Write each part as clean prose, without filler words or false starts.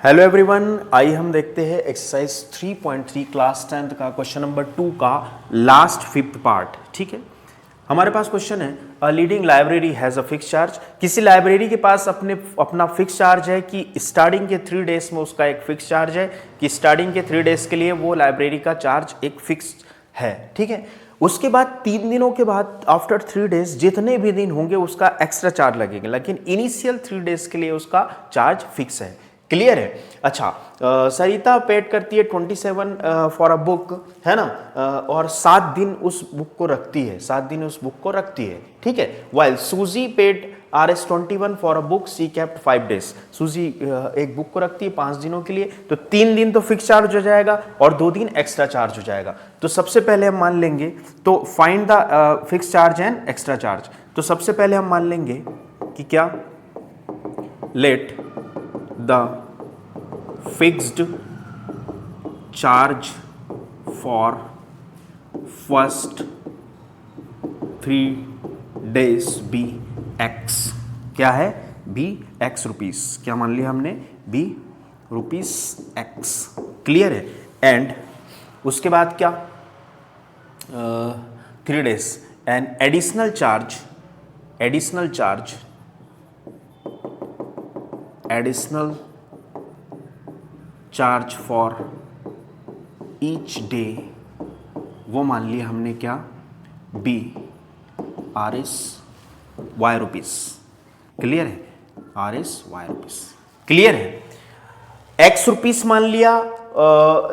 Hello everyone, आइए हम देखते हैं एक्सरसाइज 3.3 क्लास 10th का क्वेश्चन नंबर 2 का लास्ट फिफ्थ पार्ट। ठीक है, हमारे पास क्वेश्चन है a leading library has a fix charge. किसी लाइब्रेरी के पास अपना फिक्स चार्ज है कि स्टार्टिंग के 3 डेज में उसका एक फिक्स चार्ज है कि स्टार्टिंग के 3 डेज के लिए वो लाइब्रेरी का चार्ज एक फिक्स है। ठीक है, उसके बाद 3 दिनों के बाद आफ्टर 3 डेज जितने भी दिन होंगे उसका एक्स्ट्रा चार्ज लगेगा, लेकिन इनिशियल 3 डेज के लिए उसका चार्ज फिक्स है। क्लियर है? अच्छा, सरिता पेड करती है 27 फॉर अ बुक, है ना, और 7 दिन उस बुक को रखती है, 7 दिन उस बुक को रखती है। ठीक है, while Suzy paid RS21 for a book she kept 5 डेज। सूजी एक बुक को रखती है 5 दिनों के लिए, तो 3 दिन तो फिक्स चार्ज हो जाएगा और 2 दिन एक्स्ट्रा चार्ज हो जाएगा। तो सबसे पहले हम मान लेंगे, तो find the fix charge and extra charge. तो सबसे पहले हम मान लेंगे कि क्या, late the fixed charge for first 3 days be x। क्या है? b x rupees. क्या मान लिया हमने? b rupees x। क्लियर है? एंड उसके बाद क्या, 3 days and additional charge for each day, वो मान लिया हमने क्या, बी RS रुपीस। क्लियर है? RS rupees. क्लियर है? एक्स रुपीस मान लिया,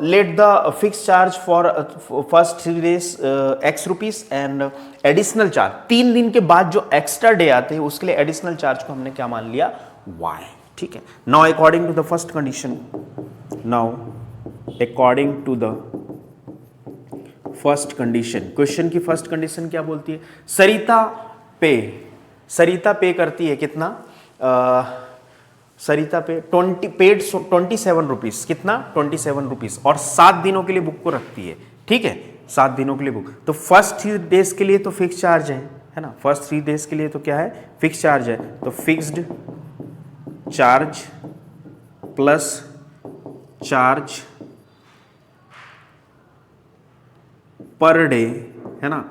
let the fix charge for first 3 days x rupees and additional charge 3 दिन के बाद जो एक्स्ट्रा डे आते हैं उसके लिए एडिशनल चार्ज को हमने क्या मान लिया, y। ठीक है, now according to the first condition, question की फर्स्ट कंडीशन क्या बोलती है? सरिता पे करती है कितना, सरिता पे 27 रुपीस। कितना? 27 रुपीस, और 7 दिनों के लिए बुक को रखती है। ठीक है, 7 दिनों के लिए बुक, तो फर्स्ट 3 डेज के लिए तो फिक्स चार्ज है ना, फर्स्ट 3 डेज के लिए तो क्या है, फिक्स चार्ज है। तो fixed charge plus charge per day, है ना,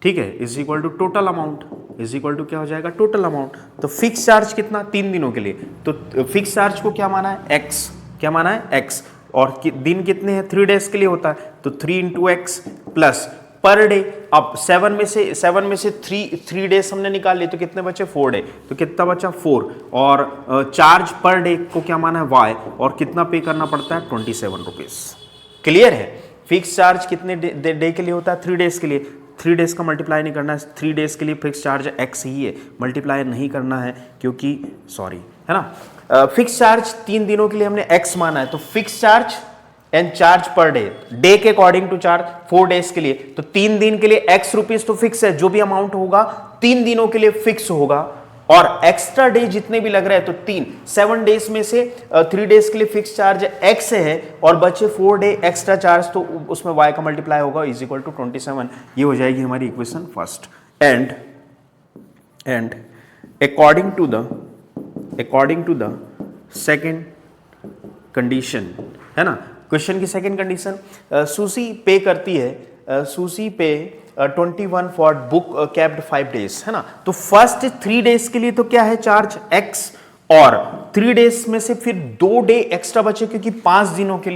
ठीक है, is equal to total amount, is equal to क्या हो जाएगा, टोटल अमाउंट। तो फिक्स चार्ज कितना, 3 दिनों के लिए, तो फिक्स चार्ज को क्या माना है, x। क्या माना है, x, और दिन कितने हैं, 3 डेज के लिए होता है, तो 3 into x plus per day. अब 7 में से 3 डेज हमने निकाल लिए, तो कितने बचे, 4 डे, तो कितना बचा, 4। और चार्ज पर डे को क्या माना है, y, और कितना पे करना पड़ता है, 27 रुपीज। क्लियर है? फिक्स चार्ज कितने डे के लिए होता है, 3 डेज के लिए। 3 डेज का मल्टीप्लाई नहीं करना है, 3 डेज के लिए फिक्स चार्ज x ही है, मल्टीप्लाई नहीं करना है क्योंकि सॉरी, है ना। फिक्स चार्ज 3 दिनों के लिए हमने x माना है, तो fix charge and charge per day के अकॉर्डिंग टू चार्ज 4 डेज के लिए, तो 3 दिन के लिए x रुपीस तो फिक्स है, जो भी अमाउंट होगा 3 दिनों के लिए फिक्स होगा, और एक्स्ट्रा डे जितने भी लग रहे हैं, तो 7 डेज में से 3 डेज के लिए फिक्स चार्ज x है, और बचे 4 डे एक्स्ट्रा चार्ज, तो उसमें y का मल्टीप्लाई होगा, इज इक्वल टू 27। ये हो जाएगी हमारी equation first. And according to the second condition, है ना, क्वेश्चन की सेकेंड कंडीशन, सूसी पे करती है, सूसी पे 21 फॉर बुक कैप्ड 5 डेज, है ना। तो फर्स्ट 3 डेज के लिए तो क्या है, चार्ज x, और 3 डेज में से फिर 2 डे एक्स्ट्रा बचे, क्योंकि 5 दिनों के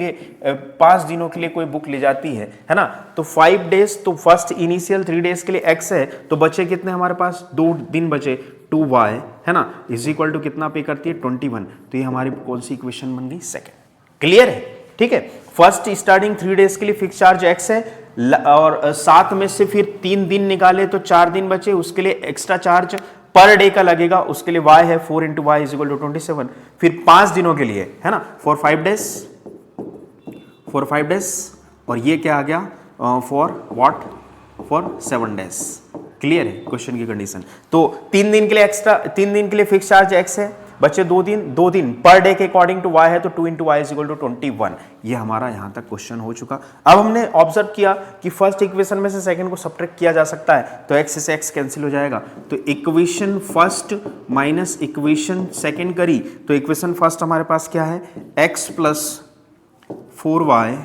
लिए कोई बुक ले जाती है ना। तो 5 डेज, तो फर्स्ट इनिशियल 3 डेज के लिए x है, तो बचे कितने हमारे पास, 2 दिन बचे, 2y, है ना, इज इक्वल टू कितना पे करती है, 21। तो ये हमारी कौन सी इक्वेशन बन गई, सेकेंड। क्लियर है? ठीक है, फर्स्ट स्टार्टिंग 3 डेज के लिए फिक्स चार्ज x है, और 7 में से फिर 3 दिन निकाले तो 4 दिन बचे, उसके लिए एक्स्ट्रा चार्ज पर डे का लगेगा, उसके लिए y है, 4 into y is equal to 27। फिर 5 दिनों के लिए, है ना, फॉर 5 डेज, और ये क्या आ गया, फॉर 7 डेज। क्लियर है क्वेश्चन की कंडीशन? तो 3 दिन के लिए फिक्स चार्ज x है, बच्चे 2 दिन पर डे के अकॉर्डिंग टू वाई है तो 2 into y is equal to 21। ये हमारा यहां तक क्वेश्चन हो चुका। अब हमने ऑब्जर्व किया कि फर्स्ट इक्वेशन में से सेकंड को सब्ट्रैक्ट किया जा सकता है, तो x से x कैंसिल हो जाएगा। तो equation first minus equation second करी तो इक्वेशन फर्स्ट हमारे पास क्या है, x plus 4y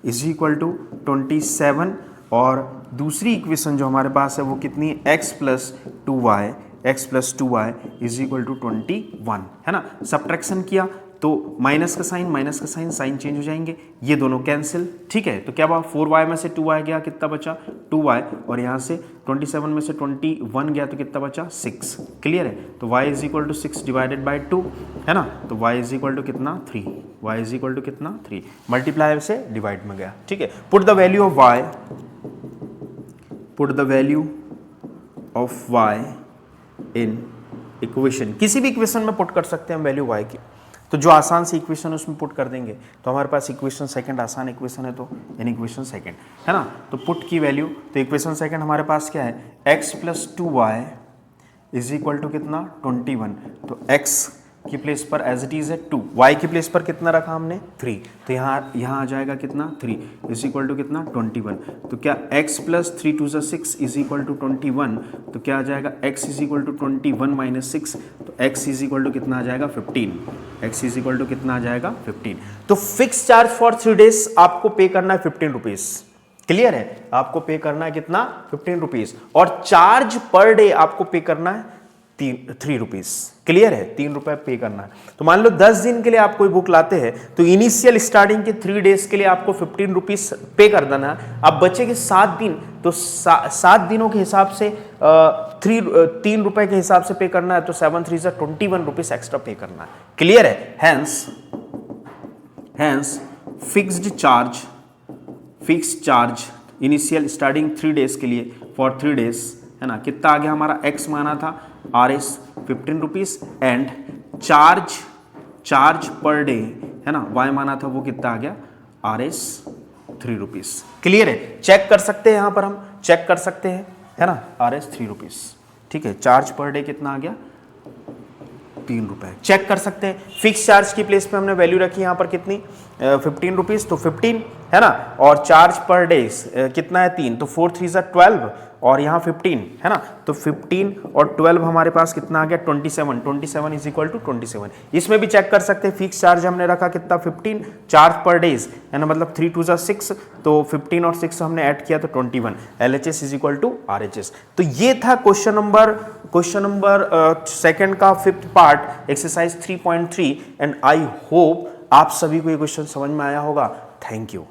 is equal to 27, और दूसरी इक्वेशन जो हमारे पास है वो कितनी है, x plus 2y is equal to 21, है ना। सब्ट्रैक्शन किया तो माइनस का साइन साइन चेंज हो जाएंगे, ये दोनों कैंसिल, ठीक है। तो क्या हुआ, 4y में से 2y गया, कितना बचा 2y, और यहाँ से 27 में से 21 गया तो कितना बचा 6। क्लियर है। तो y is equal to 6 divided by 2, है ना। तो y इज इक्वल टू कितना 3, y इज इक्वल टू कितना 3, मल्टीप्लाई से डिवाइड में गया, ठीक है। Put the value of y, put the value of y in equation, किसी भी इक्वेशन में पुट कर सकते हैं हम वैल्यू y की। तो जो आसान सी इक्वेशन उसमें पुट कर देंगे तो हमारे पास इक्वेशन सेकंड आसान इक्वेशन है, तो इन इक्वेशन सेकंड, है ना। तो पुट की वैल्यू, तो इक्वेशन सेकंड हमारे पास क्या है, x plus 2y is equal to कितना 21। तो x की प्लेस पर एज इट इज है 2, y की प्लेस पर कितना रखा हमने 3, तो यहाँ आ जाएगा कितना 3 इज इक्वल टू कितना 21। तो क्या x plus 3 to 6 is equal to 21, तो क्या आ जाएगा x is equal to 21 minus 6, तो x इज इक्वल टू कितना आ जाएगा 15, x इज इक्वल टू कितना आ जाएगा 15। तो फिक्स चार्ज फॉर 3 डेज आपको पे करना है 15 रुपीज। क्लियर है, आपको पे करना है कितना 15 रुपीज, और चार्ज पर डे आपको पे करना है 3 रुपीज। क्लियर है, 3 रुपए पे करना है। तो मान लो 10 दिन के लिए आप कोई बुक लाते हैं तो इनिशियल स्टार्टिंग के 3 डेज के लिए आपको 15 रुपीज पे कर देना है। अब बचे के 7 दिन, तो 7 दिनों के हिसाब से 3 रुपए के हिसाब से पे करना है, तो 7 3 जा 21 रुपीज एक्स्ट्रा पे करना है। क्लियर है। Hence fixed charge initial starting 3 days के लिए फॉर 3 डेज, है ना। कितना आ गया हमारा, x माना था RS 15 rupees, and charge per day, है ना, y माना था वो कितना आ गया RS 3 रुपीज। क्लियर है, चेक कर सकते हैं, यहां पर हम चेक कर सकते हैं, है ना, RS 3 रुपीज, ठीक है। चार्ज पर डे कितना आ गया 3 रुपए, चेक कर सकते हैं। फिक्स चार्ज की प्लेस पे हमने वैल्यू रखी यहाँ पर कितनी 15 रुपीज, तो 15, है ना, और चार्ज पर डे कितना है 3, तो 4 3 जा 12, और यहाँ 15, है ना। तो 15 और 12 हमारे पास कितना आ गया 27 इज इक्वल टू 27। इसमें भी चेक कर सकते हैं, फिक्स चार्ज हमने रखा कितना 15, चार्ज पर डेज, है ना, मतलब 3 2 जा 6, तो 15 और 6 हमने ऐड किया तो 21, LHS is equal to RHS। तो ये था क्वेश्चन नंबर सेकंड का 5th part exercise 3.3, and I hope आप सभी को ये क्वेश्चन समझ में आया होगा। Thank you.